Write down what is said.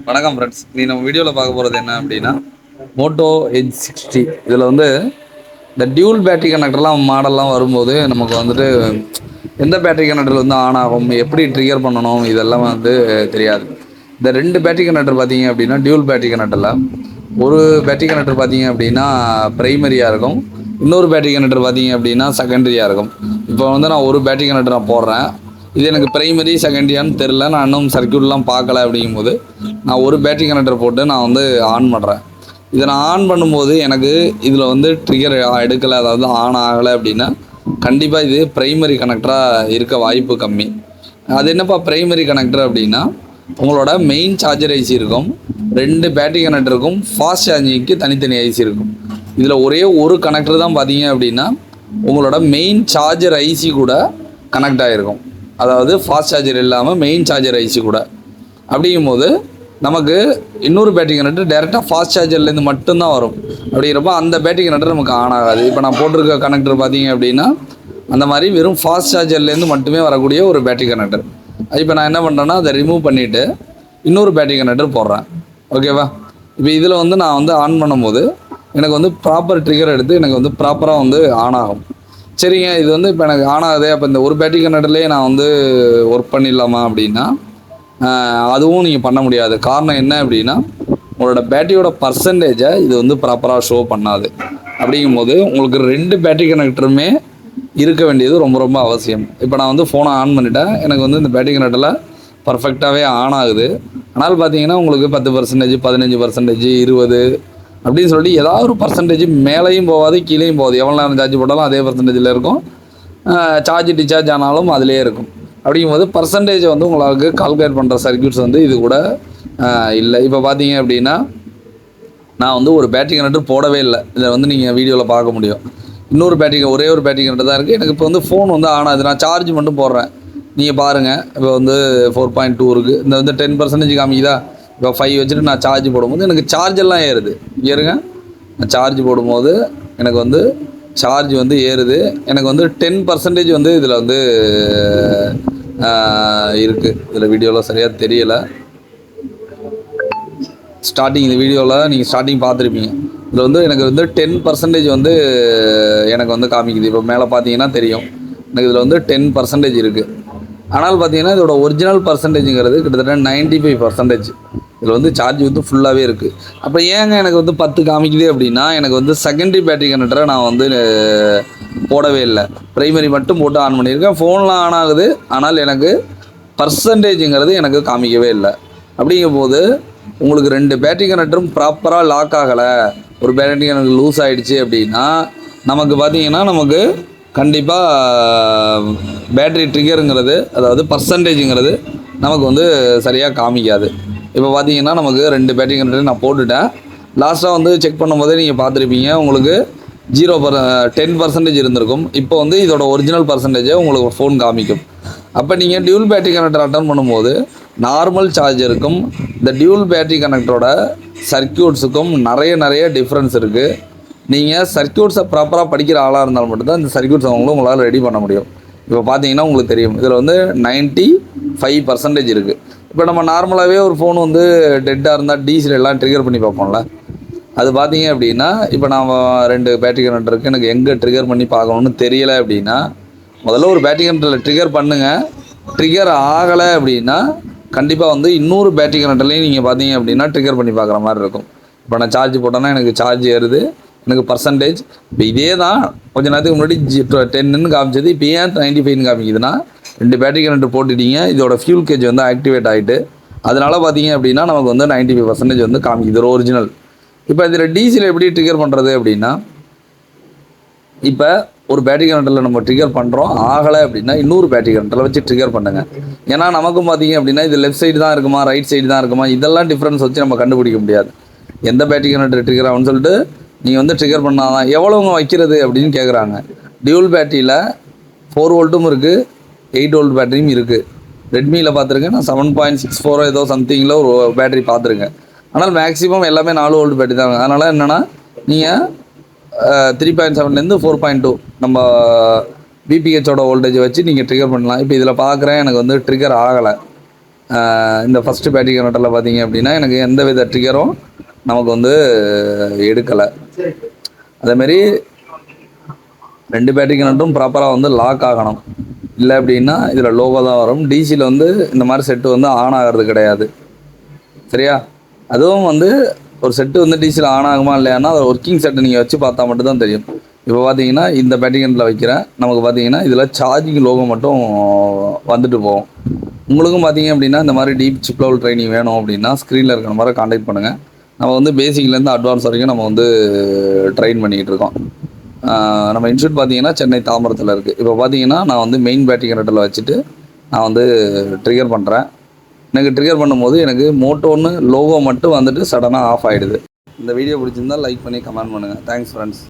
வணக்கம் ஃப்ரெண்ட்ஸ். நீ நம்ம வீடியோவில் பார்க்க போகிறது என்ன அப்படின்னா மோட்டோ எட்ஜ் 60. இதில் வந்து இந்த டியூல் பேட்டரி கனெக்டர்லாம் மாடல்லாம் வரும்போது நமக்கு வந்துட்டு எந்த பேட்டரி கனெக்டர் வந்து ஆன் ஆகும், எப்படி ட்ரிகர் பண்ணணும், இதெல்லாம் வந்து தெரியாது. இந்த ரெண்டு பேட்டரி கனெக்டர் பார்த்தீங்க அப்படின்னா டியூல் பேட்டரி கனெக்டரில் ஒரு பேட்டரி கனெக்டர் பார்த்தீங்க அப்படின்னா ப்ரைமரியாக இருக்கும், இன்னொரு பேட்டரி கனெக்டர் பார்த்தீங்க அப்படின்னா செகண்டரியாக இருக்கும். இப்போ வந்து நான் ஒரு பேட்டரி கனெக்டர் நான் போடுறேன், இது எனக்கு ப்ரைமரி செகண்டரியான்னு தெரில, நான் இன்னும் சர்க்யூட்லாம் பார்க்கல. அப்படிங்கும்போது நான் ஒரு பேட்டரி கனெக்டர் போட்டு நான் வந்து ஆன் பண்ணுறேன். இதை நான் ஆன் பண்ணும்போது எனக்கு இதில் வந்து ட்ரிகர் எடுக்கலை, அதாவது ஆன் ஆகலை அப்படின்னா கண்டிப்பாக இது ப்ரைமரி கனெக்டராக இருக்க வாய்ப்பு கம்மி. அது என்னப்பா ப்ரைமரி கனெக்டர் அப்படின்னா, உங்களோட மெயின் சார்ஜர் ஐசி இருக்கும், ரெண்டு பேட்டரி கனெக்டருக்கும் ஃபாஸ்ட் சார்ஜிங்க்கு தனித்தனி ஐசி இருக்கும். இதில் ஒரே ஒரு கனெக்டர் தான் பார்த்தீங்க அப்படின்னா உங்களோட மெயின் சார்ஜர் ஐசி கூட கனெக்ட் ஆகிருக்கும், அதாவது ஃபாஸ்ட் சார்ஜர் இல்லாமல் மெயின் சார்ஜர் ஐசி கூட. அப்படிங்கும்போது நமக்கு இன்னொரு பேட்டரி கனெக்டர் டேரெக்டாக ஃபாஸ்ட் சார்ஜர்லேருந்து மட்டும்தான் வரும். அப்படிங்கிறப்ப அந்த பேட்டரி கனெக்டர் நமக்கு ஆன் ஆகாது. இப்போ நான் போட்டிருக்க கனெக்டர் பார்த்தீங்க அப்படின்னா அந்த மாதிரி வெறும் ஃபாஸ்ட் சார்ஜர்லேருந்து மட்டுமே வரக்கூடிய ஒரு பேட்டரி கனெக்டர். இப்போ நான் என்ன பண்ணுறேன்னா அதை ரிமூவ் பண்ணிவிட்டு இன்னொரு பேட்டரி கனெக்டர் போடுறேன். ஓகேவா? இப்போ இதில் வந்து நான் வந்து ஆன் பண்ணும்போது எனக்கு வந்து ப்ராப்பர் ட்ரிகர் எடுத்து எனக்கு வந்து ப்ராப்பராக வந்து ஆன் ஆகும். சரிங்க, இது வந்து இப்போ எனக்கு ஆன் ஆகுது, அப்போ இந்த ஒரு பேட்டரி கனெக்டர்லேயே நான் வந்து ஒர்க் பண்ணிடலாமா அப்படின்னா அதுவும் நீங்கள் பண்ண முடியாது. காரணம் என்ன அப்படின்னா உங்களோட பேட்டரியோட பர்சன்டேஜை இது வந்து ப்ராப்பராக ஷோ பண்ணாது. அப்படிங்கும்போது உங்களுக்கு ரெண்டு பேட்டரி கனெக்டருமே இருக்க வேண்டியது ரொம்ப ரொம்ப அவசியம். இப்போ நான் வந்து ஃபோனை ஆன் பண்ணிட்டேன், எனக்கு வந்து இந்த பேட்டரி கனெக்டரில் பர்ஃபெக்டாகவே ஆன் ஆகுது. ஆனால் பார்த்தீங்கன்னா உங்களுக்கு 10%, 15%, 20 அப்படின்னு சொல்லிட்டு ஏதாவது ஒரு பர்சன்டேஜ் மேலேயும் போகாது கீழேயும் போகாது. எவ்வளோ நேரம் சார்ஜ் போட்டாலும் அதே பர்சன்டேஜில் இருக்கும், சார்ஜ் டிஸ்சார்ஜ் ஆனாலும் அதிலே இருக்கும். அப்படிங்கும்போது பர்சன்டேஜை வந்து உங்களுக்கு கால்குலேட் பண்ணுற சர்க்யூட்ஸ் வந்து இது கூட இல்லை. இப்போ பார்த்தீங்க அப்படின்னா நான் வந்து ஒரு பேட்டரி கனெக்டர் போடவே இல்லை, இதை வந்து நீங்கள் வீடியோவில் பார்க்க முடியும். இன்னொரு பேட்டரி, ஒரே ஒரு பேட்டரி கனெக்டர் தான் இருக்குது. எனக்கு இப்போ வந்து ஃபோன் வந்து ஆன் ஆகுது, நான் சார்ஜ் மட்டும் போடுறேன். நீங்கள் பாருங்கள், இப்போ வந்து 4.2 இருக்குது, இந்த வந்து 10% காமிக்குதா. இப்போ 5 வச்சுட்டு நான் சார்ஜ் போடும்போது எனக்கு சார்ஜெல்லாம் ஏறுது. இங்கே இருங்க, நான் சார்ஜ் போடும்போது எனக்கு வந்து சார்ஜ் வந்து ஏறுது. எனக்கு வந்து 10% வந்து இதில் வந்து இருக்குது. இதில் வீடியோவில் சரியாக தெரியலை. ஸ்டார்டிங் இந்த வீடியோவில் நீங்கள் ஸ்டார்டிங் பார்த்துருப்பீங்க, இதில் வந்து எனக்கு வந்து 10% வந்து எனக்கு வந்து காமிக்குது. இப்போ மேலே பார்த்தீங்கன்னா தெரியும், எனக்கு இதில் வந்து 10% இருக்குது. ஆனால் பார்த்தீங்கன்னா இதோட ஒரிஜினல் பர்சன்டேஜுங்கிறது கிட்டத்தட்ட 95%. இதில் வந்து சார்ஜ் வந்து ஃபுல்லாகவே இருக்குது. அப்போ ஏங்க எனக்கு வந்து 10 காமிக்குது அப்படின்னா, எனக்கு வந்து செகண்டரி பேட்டரி கனெக்டரை நான் வந்து போடவே இல்லை, ப்ரைமரி மட்டும் போட்டு ஆன் பண்ணியிருக்கேன். ஃபோன்லாம் ஆன் ஆகுது, ஆனால் எனக்கு பர்சன்டேஜுங்கிறது எனக்கு காமிக்கவே இல்லை. அப்படிங்கும்போது உங்களுக்கு ரெண்டு பேட்டரி கனெக்டரும் ப்ராப்பராக லாக் ஆகலை, ஒரு பேட்டரி கனெக்டர் லூஸ் ஆகிடுச்சு அப்படின்னா நமக்கு பார்த்திங்கன்னா நமக்கு கண்டிப்பாக பேட்டரி ட்ரிகருங்கிறது, அதாவது பர்சன்டேஜுங்கிறது நமக்கு வந்து சரியாக காமிக்காது. இப்போ பார்த்தீங்கன்னா நமக்கு ரெண்டு பேட்டரி கனெக்டர் நான் போட்டுட்டேன். லாஸ்ட்டாக வந்து செக் பண்ணும்போதே நீங்கள் பார்த்துருப்பீங்க, உங்களுக்கு 10% இருந்திருக்கும். இப்போ வந்து இதோட ஒரிஜினல் பர்சன்டேஜை உங்களுக்கு ஃபோன் காமிக்கும். அப்போ நீங்கள் டியூல் பேட்டரி கனெக்டர் அட்டன் பண்ணும்போது நார்மல் சார்ஜருக்கும் இந்த டியூல் பேட்டரி கனெக்டரோட சர்க்யூட்ஸுக்கும் நிறைய டிஃப்ரென்ஸ் இருக்குது. நீங்கள் சர்க்யூட்ஸை ப்ராப்பராக படிக்கிற ஆளாக இருந்தால் மட்டும்தான் இந்த சர்க்யூட்ஸ் உங்களால் ரெடி பண்ண முடியும். இப்போ பார்த்தீங்கன்னா உங்களுக்கு தெரியும், இதில் வந்து 95% இருக்குது. இப்போ நம்ம நார்மலாகவே ஒரு ஃபோன் வந்து டெட்டாக இருந்தால் டீசல் எல்லாம் ட்ரிகர் பண்ணி பார்ப்போம்ல, அது பார்த்தீங்க அப்படின்னா இப்போ நான் ரெண்டு பேட்டரி கனெக்டர் இருக்குது, எனக்கு எங்கே ட்ரிகர் பண்ணி பார்க்கணுன்னு தெரியலை அப்படின்னா முதல்ல ஒரு பேட்டரி கனெக்டரில் ட்ரிகர் பண்ணுங்கள். ட்ரிகர் ஆகலை அப்படின்னா கண்டிப்பாக வந்து இன்னொரு பேட்டரி கனெக்டர்லேயும் நீங்கள் பார்த்தீங்க அப்படின்னா ட்ரிகர் பண்ணி பார்க்குற மாதிரி இருக்கும். இப்போ நான் சார்ஜ் போட்டேன்னா எனக்கு சார்ஜ் ஏறுது, எனக்கு பர்சன்டேஜ் இப்போ இதே தான். கொஞ்சம் நேரத்துக்கு முன்னாடி 10ன்னு காமிச்சது, இப்போ ஏன் 95ன்னு காமிக்குதுன்னா ரெண்டு பேட்டரி கனெக்டர் போட்டுட்டீங்க, இதோட ஃபியூல் கேஜ் வந்து ஆக்டிவேட் ஆகிட்டு அதனால் பார்த்தீங்க அப்படின்னா நமக்கு வந்து 95% வந்து காமிக்குது ஒரு ஒரிஜினல். இப்போ இதில் டிசியில் எப்படி ட்ரிகர் பண்ணுறது அப்படின்னா, இப்போ ஒரு பேட்டரி கனெக்டரில் நம்ம ட்ரிகர் பண்ணுறோம், ஆகலை அப்படின்னா இன்னொரு பேட்டரி கனெக்டரில் வச்சு ட்ரிகர் பண்ணுங்கள். ஏன்னா நமக்கும் பார்த்தீங்க அப்படின்னா இது லெஃப்ட் சைடு தான் இருக்குமா ரைட் சைடு தான் இருக்குமா இதெல்லாம் டிஃப்ரென்ஸ் வச்சு நம்ம கண்டுபிடிக்க முடியாது. எந்த பேட்டரி கனெக்டர் ட்ரிகர் ஆகும்னு சொல்லிட்டு நீங்கள் வந்து ட்ரிகர் பண்ணால் தான் எவ்வளோங்க வைக்கிறது அப்படின்னு கேட்குறாங்க. டியூல் பேட்டரியில் 4 வோல்ட்டும் இருக்குது, 8 வோல்ட் பேட்டரியும் இருக்குது. ரெட்மியில் பார்த்துருக்கேன் நான் 7.64 ஏதோ சம்திங்கில் ஒரு பேட்டரி பார்த்துருக்கேன். ஆனால் மேக்ஸிமம் எல்லாமே 4 வோல்ட் பேட்டரி தாங்க. அதனால் என்னென்னா நீங்கள் 3.7லேருந்து 4.2 நம்ம பிபிஹெச்சோட வோல்டேஜை வச்சு நீங்கள் ட்ரிகர் பண்ணலாம். இப்போ இதில் பார்க்குறேன் எனக்கு வந்து ட்ரிகர் ஆகலை. இந்த ஃபஸ்ட்டு பேட்டரி கனெக்டரில் பார்த்தீங்க அப்படின்னா எனக்கு எந்த வித ட்ரிகரும் நமக்கு வந்து எடுக்கலை. அதேமாரி 2 பேட்டரி கனெக்டரும் ப்ராப்பராக வந்து லாக் ஆகணும். இல்லை அப்படின்னா இதில் லோகோ தான் வரும். டிசியில் வந்து இந்த மாதிரி செட்டு வந்து ஆன் ஆகிறது கிடையாது. சரியா? அதுவும் வந்து ஒரு செட்டு வந்து டிசியில் ஆன் ஆகுமா இல்லையானா ஒரு ஒர்க்கிங் செட்டை நீங்கள் வச்சு பார்த்தா மட்டும்தான் தெரியும். இப்போ பார்த்தீங்கன்னா இந்த பேட்டரி கனெக்டரில் வைக்கிறேன். நமக்கு பார்த்தீங்கன்னா இதில் சார்ஜிங் லோகோ மட்டும் வந்துட்டு போகும். உங்களுக்கும் பார்த்தீங்க அப்படின்னா இந்த மாதிரி டீப் சிப் லெவல் ட்ரைனிங் வேணும் அப்படின்னா ஸ்க்ரீனில் இருக்கிற மாதிரி காண்டாக்ட் பண்ணுங்கள். நம்ம வந்து பேசிக்லேருந்து அட்வான்ஸ் வரைக்கும் நம்ம வந்து ட்ரெயின் பண்ணிக்கிட்டு இருக்கோம். நம்ம இன்ஸ்டியூட் பார்த்தீங்கன்னா சென்னை தாம்பரத்தில் இருக்குது. இப்போ பார்த்தீங்கன்னா நான் வந்து மெயின் பேட்டரி கனெக்டரில் வச்சுட்டு நான் வந்து ட்ரிகர் பண்ணுறேன். எனக்கு ட்ரிகர் பண்ணும்போது எனக்கு மோட்டோன்னு லோகோ மட்டும் வந்துட்டு சடனாக ஆஃப் ஆகிடுது. இந்த வீடியோ பிடிச்சிருந்தால் லைக் பண்ணி கமெண்ட் பண்ணுங்கள். Thanks friends.